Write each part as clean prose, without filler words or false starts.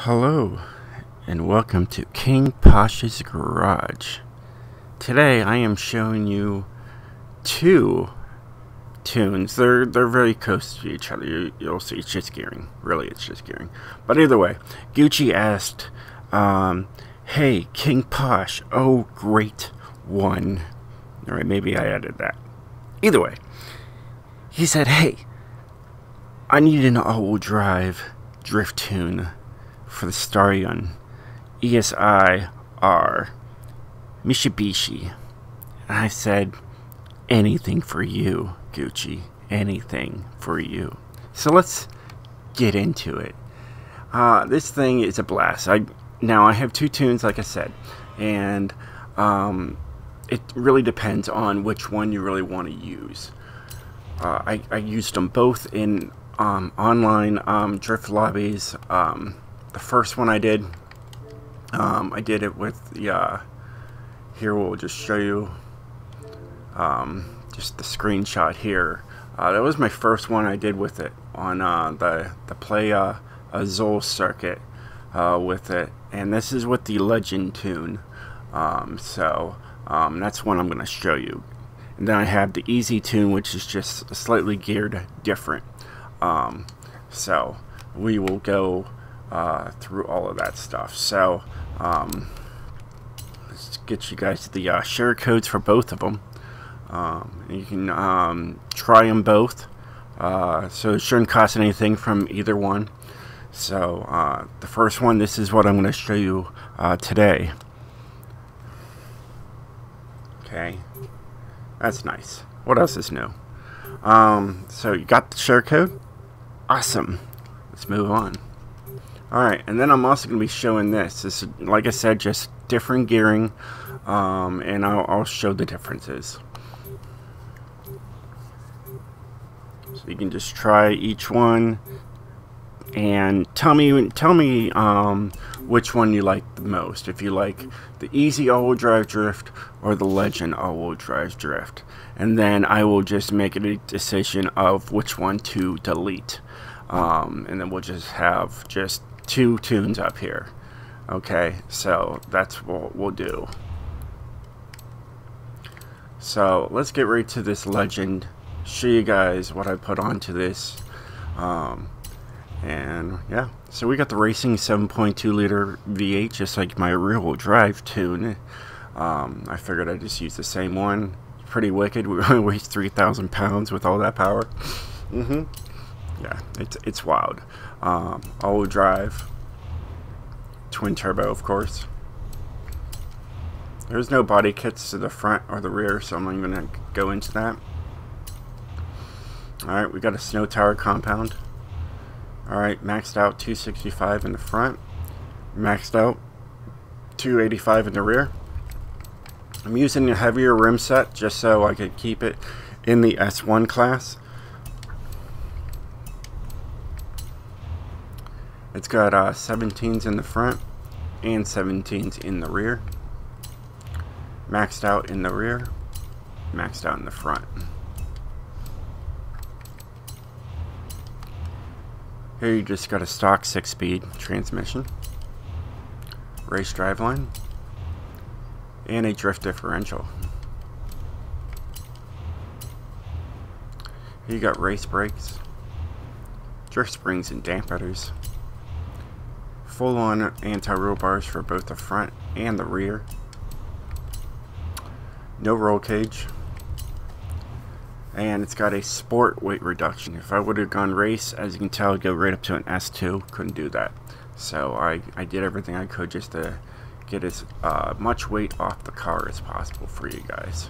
Hello, and welcome to King POSH's Garage. Today I am showing you two tunes. They're very close to each other. You'll see it's just gearing. Really, it's just gearing. But either way, Gucci asked, hey, King POSH, oh, great one. Alright, maybe I added that. Either way, he said, hey, I need an all-wheel drive drift tune for the Starion Esi-R Mitsubishi. And I said, anything for you, Gucci. Anything for you. So let's get into it. This thing is a blast. Now I have two tunes, like I said, and it really depends on which one you really want to use. I used them both in online drift lobbies. The first one I did it with the, here we'll just show you just the screenshot here. That was my first one I did with it on the Play Azul circuit with it, and this is with the Legend tune. That's one I'm going to show you. And then I have the Easy tune, which is just slightly geared different. So we will go through all of that stuff. So let's get you guys the share codes for both of them. You can try them both, so it shouldn't cost anything from either one. So the first one, this is what I'm going to show you today. Okay, that's nice. What else is new? So you got the share code? Awesome. Let's move on. Alright, and then I'm also going to be showing this. This is, like I said, just different gearing, and I'll show the differences. So you can just try each one and tell me which one you like the most. If you like the Easy all-wheel drive drift or the Legend all-wheel drive drift. And then I will just make a decision of which one to delete. And then we'll just have just two tunes up here. Okay, so that's what we'll do. So let's get right to this Legend, show you guys what I put onto this. And yeah, so we got the racing 7.2 liter V8, just like my rear-wheel drive tune. I figured I'd just use the same one. It's pretty wicked. We only weighs 3,000 pounds with all that power. Yeah, it's wild. All-wheel drive, twin turbo, of course. There's no body kits to the front or the rear, so I'm not even gonna go into that. Alright, we got a snow tower compound. Alright, maxed out 265 in the front, maxed out 285 in the rear. I'm using a heavier rim set just so I could keep it in the S1 class. It's got 17s in the front and 17s in the rear. Maxed out in the rear, maxed out in the front. Here you just got a stock 6-speed transmission, race driveline, and a drift differential. Here you got race brakes, drift springs and dampeners, full-on anti-roll bars for both the front and the rear, no roll cage, and it's got a sport weight reduction. If I would have gone race, as you can tell, I'd go right up to an S2. Couldn't do that. So I did everything I could just to get as much weight off the car as possible for you guys.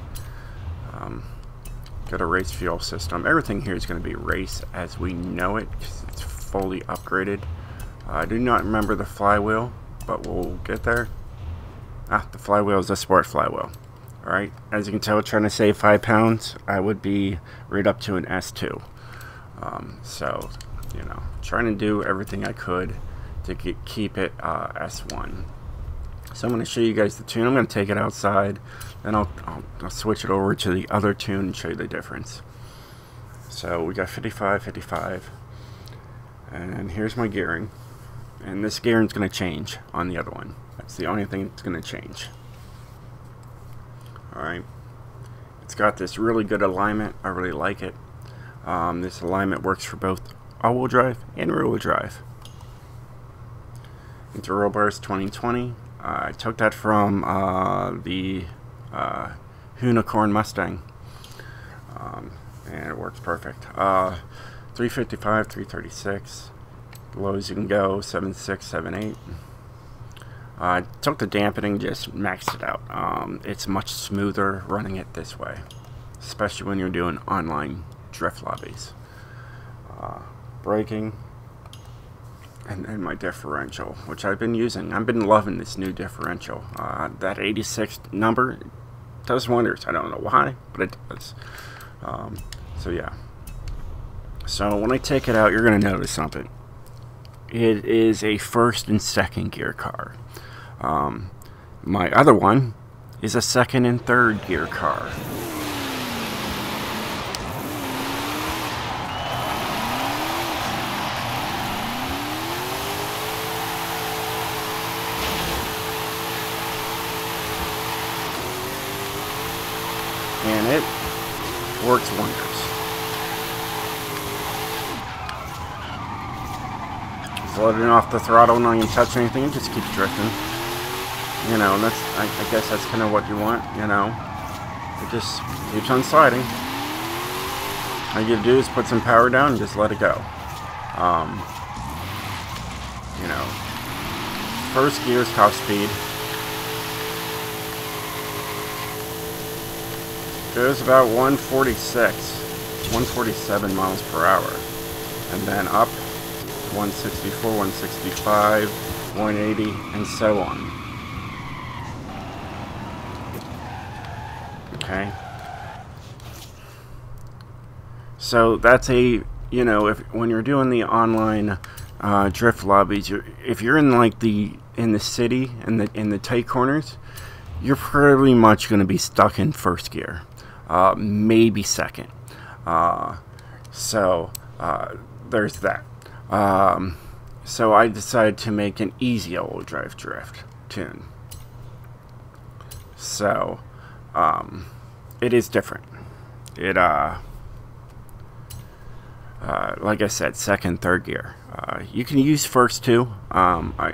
Got a race fuel system. Everything here is going to be race as we know it, because it's fully upgraded. I do not remember the flywheel, but we'll get there. The flywheel is a sport flywheel. Alright, as you can tell, trying to save 5 pounds, I would be right up to an S2. So, you know, trying to do everything I could to keep it S1. So I'm going to show you guys the tune. I'm going to take it outside, then I'll switch it over to the other tune and show you the difference. So we got 55, 55, and here's my gearing. And this gearing's going to change on the other one. That's the only thing that's going to change. Alright. It's got this really good alignment. I really like it. This alignment works for both all-wheel drive and rear-wheel drive. Interior bars 2020. I took that from the Unicorn Mustang. And it works perfect. 355, 336. Lows you can go 7.6, 7.8. I took the dampening, just maxed it out. It's much smoother running it this way, especially when you're doing online drift lobbies. Braking, and my differential, which I've been using. I've been loving this new differential. That 86 number does wonders. I don't know why, but it does. So yeah. So when I take it out, you're going to notice something. It is a first and second gear car. My other one is a second and third gear car. And it works wonders. Just letting off the throttle, not even touch anything, it just keeps drifting. You know, and that's, I guess that's kind of what you want, you know. It just keeps on sliding. All you do is put some power down and just let it go. You know, first gear is top speed. Goes about 146, 147 miles per hour. And then up 164, 165, 180, and so on. Okay. So that's a, you know, when you're doing the online drift lobbies, if you're in like in the city and in the tight corners, you're pretty much going to be stuck in first gear. Maybe second. So there's that. So I decided to make an easy all-wheel drive drift tune. So it is different. It like I said, second, third gear. You can use first too. I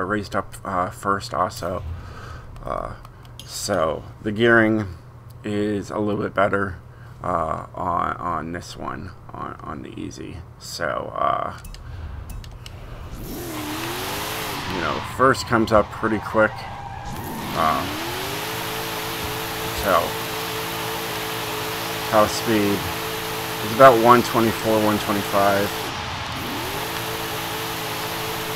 raised up first also. So the gearing is a little bit better on this one, on the easy. So you know, first comes up pretty quick. So top speed is about 124, 125.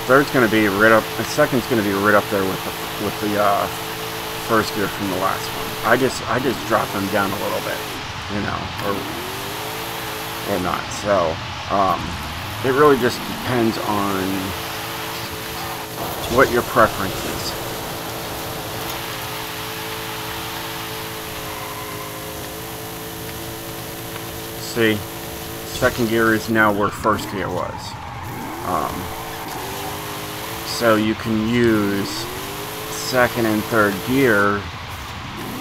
Third's going to be right up. The second's going to be right up there with the first gear from the last one. I just drop them down a little bit, you know, or not. So it really just depends on what your preference is. See, second gear is now where first gear was. So you can use second and third gear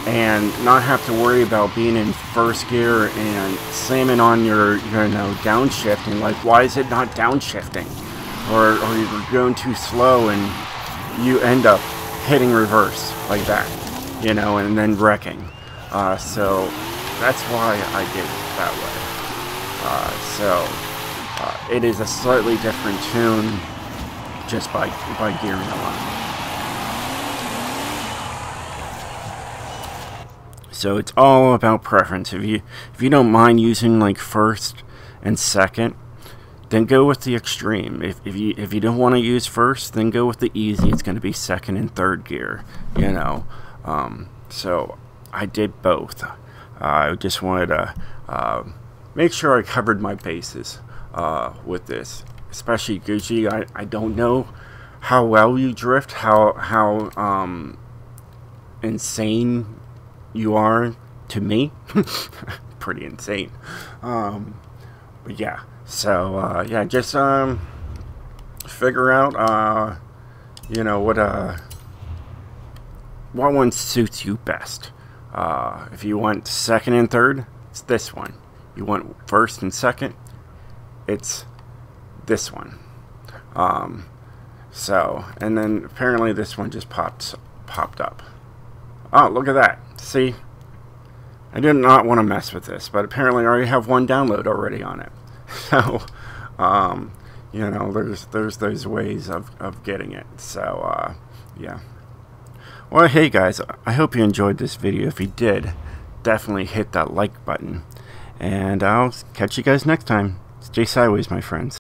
and not have to worry about being in first gear and slamming on your downshifting. Like, why is it not downshifting? Or you're going too slow and you end up hitting reverse like that, you know, and then wrecking. So that's why I did it that way. It is a slightly different tune just by gearing alone. So it's all about preference. If you don't mind using like first and second, then go with the extreme. If you don't want to use first, then go with the easy. It's going to be second and third gear, you know. So I did both. I just wanted to make sure I covered my bases with this, especially Gucci. I don't know how well you drift, how insane you are to me. Pretty insane. But yeah. So yeah, just figure out, you know, what one suits you best. If you want second and third, it's this one. You want first and second, it's this one. So, and then apparently this one just popped up. Oh, look at that. See? I did not want to mess with this, but apparently I already have one download already on it. So, you know, there's those ways of getting it. So, yeah. Well, hey guys, I hope you enjoyed this video. If you did, definitely hit that like button. And I'll catch you guys next time. Stay sideways, my friends.